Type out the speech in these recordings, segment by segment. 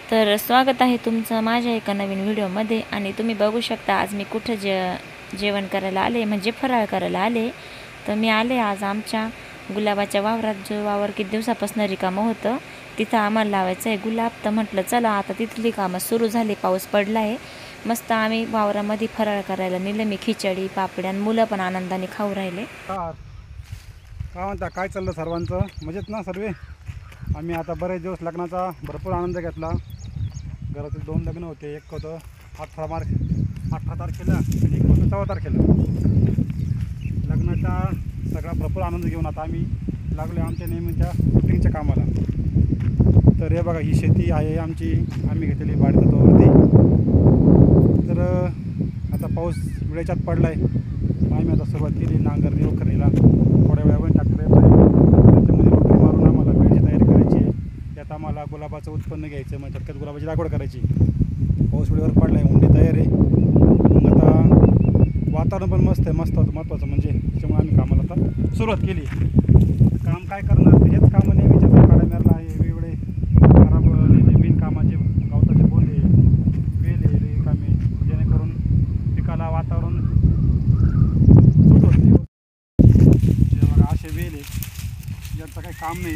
तर स्वागत आहे तुमचं माझ्या एका नवीन व्हिडिओमध्ये. आणि तुम्ही बघू शकता आज मी कुठं जेवण करायला आले, म्हणजे फराळ करायला आले. तर मी आले आज आमच्या गुलाबाच्या वावरात. जो वावर किती दिवसापासून रिकामं होतं, तिथं आम्हाला लावायचं आहे गुलाब. तर म्हटलं चला आता तिथली कामं सुरू झाली, पाऊस पडला आहे मस्त. आम्ही वावरामध्ये फराळ करायला नेलं. मी खिचडी पापड्या, मुलं पण आनंदाने खाऊ राहिले. काय म्हणता, काय चाललं सर्वांचं? मजेत ना सर्वे? आम्ही आता बरेच दिवस लग्नाचा भरपूर आनंद घेतला. घरातील 2 लग्न होते. एक होतं 18 तारखेला आणि एक होतं 14 तारखेला. लग्नाचा सगळा भरपूर आनंद घेऊन आता आम्ही लागलो आमच्या नेहमीच्या रुटीनच्या कामाला. तर हे बघा, ही शेती आहे आमची, आम्ही घेतलेली भाडेतत्वावरती. तर आता पाऊस वेळेच्यात पडला आहे. आम्ही आता सुरुवात केली नांगरणी वखरणीला. थोड्या वेळावर ट्रॅक्टर येत आहे, त्याच्यामध्ये रोटरी मारून आम्हाला बेडची तयारी करायची आहे. त्यात आम्हाला गुलाबाचं उत्पन्न घ्यायचं, मग थोडक्यात गुलाबाची लागवड करायची. पाऊस वेळेवर पडला आहे, हुंडी तयार आहे. मग आता वातावरण पण मस्त आहे, महत्त्वाचं म्हणजे त्याच्यामुळे आम्ही कामाला आता सुरुवात केली. काम काय करणार, हेच कामं नेहमीच्या काड्या मेरला आहे. वेगवेगळे खराब बिनकामाचे गवताचे बोंडे, वेले रिकामे, जेणेकरून पिकाला वातावरण सूट होत नाही. बघा असे वेल आहे, याचं काही काम नाही.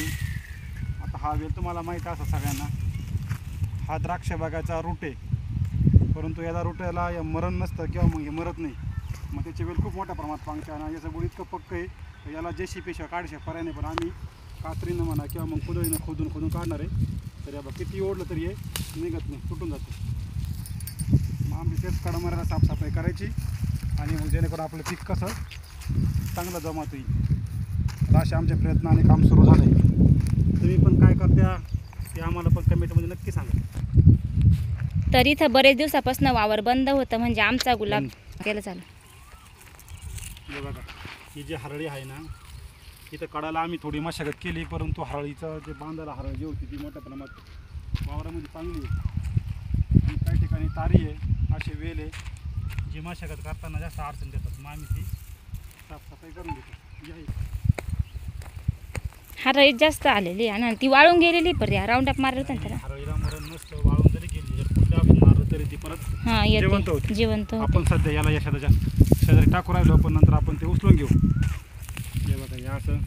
आता हा वेल तुम्हाला माहीत असं सगळ्यांना, हा द्राक्ष बागाचा रूट आहे. परंतु याला रूटाला मरण नसतं किंवा मग हे मरत नाही. मग त्याचे वेल खूप मोठ्या प्रमाणात पांगते आणि याचं बुड इतकं पक्क आहे, याला JCB शिवाय काढशिवाय पर्याय नाही. पण आम्ही कात्रीनं म्हणा किंवा मग कुदळीनं खोदून काढणार आहे. तर या बघ किती ओढलं तरी हे निघत नाही, तुटून जातं. मग आमची तेच कडमाऱ्याला साफसफाई करायची आणि मग जेणेकरून आपलं पीक कसं चांगलं जमत येईल. असे आमचे प्रयत्न आणि काम सुरू झालं आहे. तुम्ही पण काय करत्या ते आम्हाला पण कमेंटमध्ये नक्की सांगा. तर इथं बरेच दिवसापासून वावर बंद होतं, म्हणजे आमचा गुलाब केलं चालू. हे बघा, ही जी हरळी आहे ना, इथं कडाला आम्ही थोडी मशागत केली. परंतु हरळीचं जे बांधायला हरळ जी होती ती मोठ्या प्रमाणात वावरामध्ये चांगली आहे. आणि काही ठिकाणी तारी आहे, असे वेल आहे, जी मशागत करताना जास्त अडचण देतात. मग आम्ही ती साफसफाई करून देतो. हरळीत जास्त आलेली आहे ना, ती वाळून गेलेली. पर्या राऊंड अप मारलं होतं त्याला. हरळीला मरण नसतं, वाळून जरी गेली जर कुठल्या मारलं तरी ती परत जिवंत होते. जिवंत होते. आपण सध्या याला या शेजारी टाकू राहिलो, पण नंतर आपण ते उचलून घेऊ. हे बघा, या असं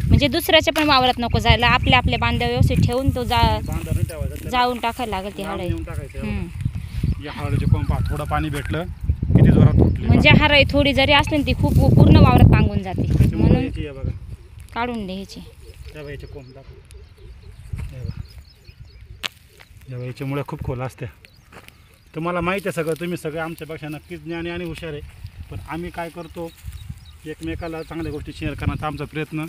म्हणजे दुसऱ्याच्या पण वावरात नको जायला, आपल्या बांध्या व्यवस्थित ठेवून तो बांधारून ठेवायचा, जाऊन टाकायला लागेल ती हरळी. टाकायचं. या हरळीचे पंप थोडं पाणी भेटलं किती जोरात फुटले. म्हणजे हरळी थोडी जरी असली ती खूप पूर्ण वावरात पांगून जाते, म्हणून बघा काढून द्यायची. याचे कोंब दाखव. याच्या मुळे खूप खोल असते. तुम्हाला माहीत आहे सगळं, तुम्ही सगळे आमच्यापेक्षा नक्कीच ज्ञानी आणि हुशार आहे. पण आम्ही काय करतो, एकमेकाला चांगल्या गोष्टी शेअर करण्याचा आमचा प्रयत्न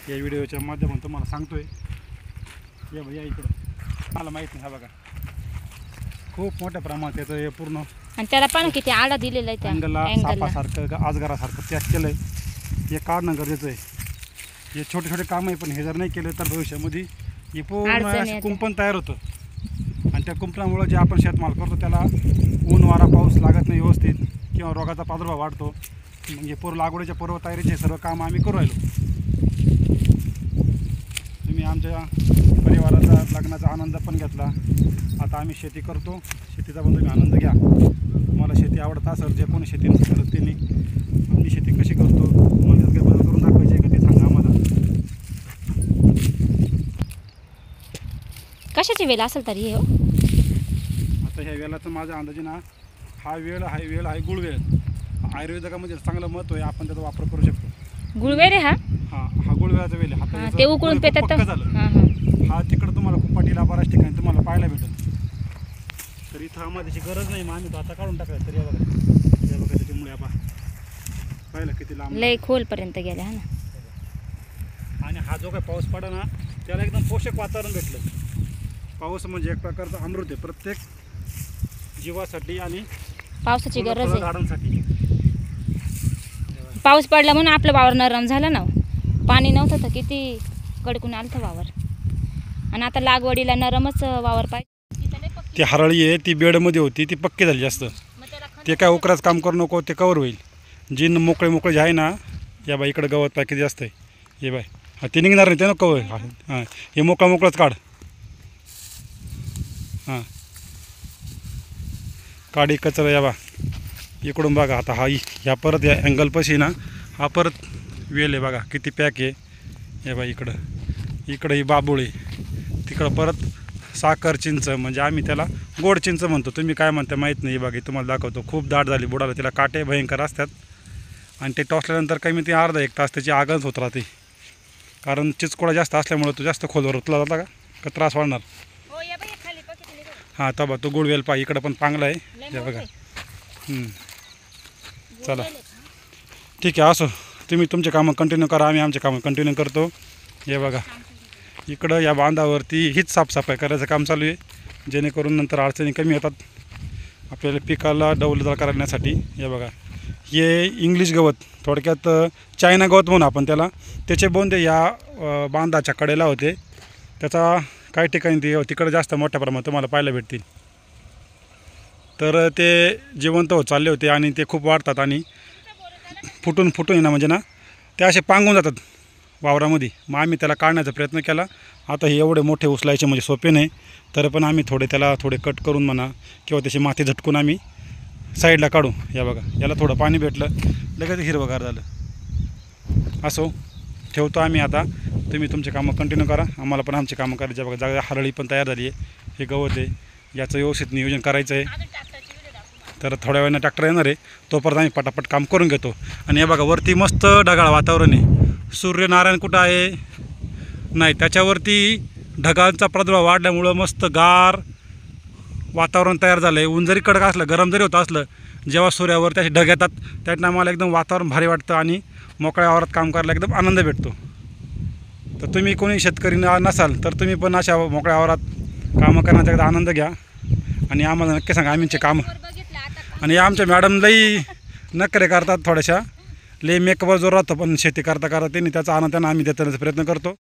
या व्हिडिओच्या माध्यमातून तुम्हाला सांगतोय. या इकडं मला माहीत नाही. हा बघा, खूप मोठ्या प्रमाणात याचं हे पूर्ण, आणि त्याला पण किती आडा दिलेला आहे, अँगलला सापासारखं आजगरासारखं पॅक केलं आहे. हे काढणं गरजेचं आहे. हे छोटे छोटे काम आहे, पण हे जर नाही केलं तर भविष्यामध्ये हे पूर्ण कुंपण तयार होतं. आणि त्या कुंपणामुळं जे आपण शेतमाल करतो त्याला ऊन वारा पाऊस लागत नाही व्यवस्थित, किंवा रोगाचा प्रादुर्भाव वाढतो. मग हे लागवडीच्या पूर्वतयारीचे सर्व काम आम्ही करू राहिलो. तुम्ही आमच्या परिवाराचा लग्नाचा आनंद पण घेतला. आता आम्ही शेती करतो, शेतीचा पण तुम्ही आनंद घ्या. तुम्हाला शेती आवडत असेल, जे कोणी शेती करत त्यांनी आम्ही शेती कशी करतो, तुम्हाला त्यात काही बदल करून दाखवायचे का ते सांगा आम्हाला. कशाची वेल असेल तरी हे. आता ह्या वेलाचं माझ्या अंदाजे ना, हा वेळ आहे गुळवेल. आयुर्वेदामध्ये चांगलं महत्त्व आहे, आपण त्याचा वापर करू शकतो. गुळवेल आहे हा गुळवेलाचा वेल आहे. ते उकळून पेतात झालं. हा तिकडं तुम्हाला कुपाटीला बऱ्याच ठिकाणी तुम्हाला पाहायला भेटेल. तर इथं आम्हाला त्याची गरज नाही, मग आम्ही तो आता काढून टाकला. तर या बघा त्याच्यामुळे आपण पाहिलं किती लांब लय खोलपर्यंत गेले हा ना. आणि हा जो काही पाऊस पडा ना, त्याला एकदम पोषक वातावरण भेटलं. पाऊस म्हणजे एक प्रकारचा अमृत आहे प्रत्येक जीवासाठी आणि पावसाची गरज आहे झाडांसाठी. पाऊस पडला म्हणून आपलं वावर नरम झालं ना. पाणी नव्हतं तर किती कडकून आलं वावर. आणि आता लागवडीला नरमच वावर पाहिजे. ती हरळी आहे, ती बेडमध्ये होती, ती पक्की झाली जास्त. ते काय उकराच काम करू नको, ते कवर होईल. जी मोकळे जे आहे ना, या बाई इकडं गवत पाय किती जास्त आहे. हे बाय ते निघणार नाही, ते नको कवर. हां हे मोकळाच काढ. हां काडी कचरा या बा इकडून बघा आता ह्या परत या अँगलपाशी ना हा परत वेल आहे बघा किती पॅक आहे हे बा इकडं ही बाबुळे तिकडं परत साखर चिंच म्हणजे आम्ही त्याला गोड चिंच म्हणतो, तुम्ही काय म्हणता माहीत नाही. बघा तुम्हाला दाखवतो, खूप दाट झाली बुडाला, तिला काटे भयंकर असतात आणि ते टोचल्यानंतर काही मी ते अर्धा एक तास त्याची आगच होत राहते, कारण चिचकोळा जास्त असल्यामुळे तो जास्त खोलवर उतला जाता का त्रास वाढणार. हां तबा तो गुळवेल पा इकडं पण चांगला आहे हे बघा. चला ठीक आहे, असो तुम्ही तुमचे कामं कंटिन्यू करा, आम्ही आमचे कामं कंटिन्यू करतो. हे बघा इकडं या बांधावरती हीच साफसफाई करायचं काम चालू आहे, जेणेकरून नंतर अडचणी कमी येतात आपल्याला पिकाला डौलदार करण्यासाठी. हे बघा हे इंग्लिश गवत, थोडक्यात चायना गवत म्हणून आपण त्याला, त्याचे बोंदे या बांधाच्या कडेला होते. त्याचा काही ठिकाणी ते तिकडं जास्त मोठ्या प्रमाणात तुम्हाला पाहायला भेटतील. तर ते जिवंत होत चालले होते आणि ते खूप वाढतात आणि फुटून ना म्हणजे ना ते असे पांगून जातात वावरामध्ये. मग आम्ही त्याला काढण्याचा प्रयत्न केला. आता हे एवढे मोठे उचलायचे म्हणजे सोपे नाही, तर पण आम्ही त्याला थोडे कट करून म्हणा किंवा त्याची माती झटकून आम्ही साईडला काढू. या बघा याला थोडं पाणी भेटलं लगेच हिरवगार झालं. असो ठेवतो आम्ही आता, तुम्ही तुमचे कामं कंटिन्यू करा, आम्हाला पण आमची कामं करायची. बघा जागा हरळी पण तयार झाली आहे, हे गवत आहे, याचं व्यवस्थित नियोजन करायचं आहे. तर थोड्या वेळानं ट्रॅक्टर येणार आहे, तोपर्यंत आम्ही पटापट काम करून घेतो. आणि हे बघा वरती मस्त ढगाळ वातावरण आहे, सूर्यनारायण कुठं आहे नाही, त्याच्यावरती ढगांचा प्रादुर्भाव वाढल्यामुळं मस्त गार वातावरण तयार झालं आहे. ऊन जरी कडक असलं, गरम जरी होत असलं, जेव्हा सूर्यावर त्याचे ढग येतात त्यातनं आम्हाला एकदम वातावरण भारी वाटतं आणि मोकळ्या वावरात काम करायला एकदम आनंद भेटतो. तर तुम्ही कोणी शेतकरी नसाल तर तुम्ही पण अशा मोकळ्या वावरात कामं करण्याचा एकदा आनंद घ्या आणि आम्हाला नक्की सांगा आम्हीचे कामं. आणि आमच्या मॅडम लई नखरे करतात, थोड्याशा लई मेकअपवर जोर राहतो, पण शेती करता त्यांनी त्याचा आनंद त्यांना आम्ही देण्याचा प्रयत्न करतो.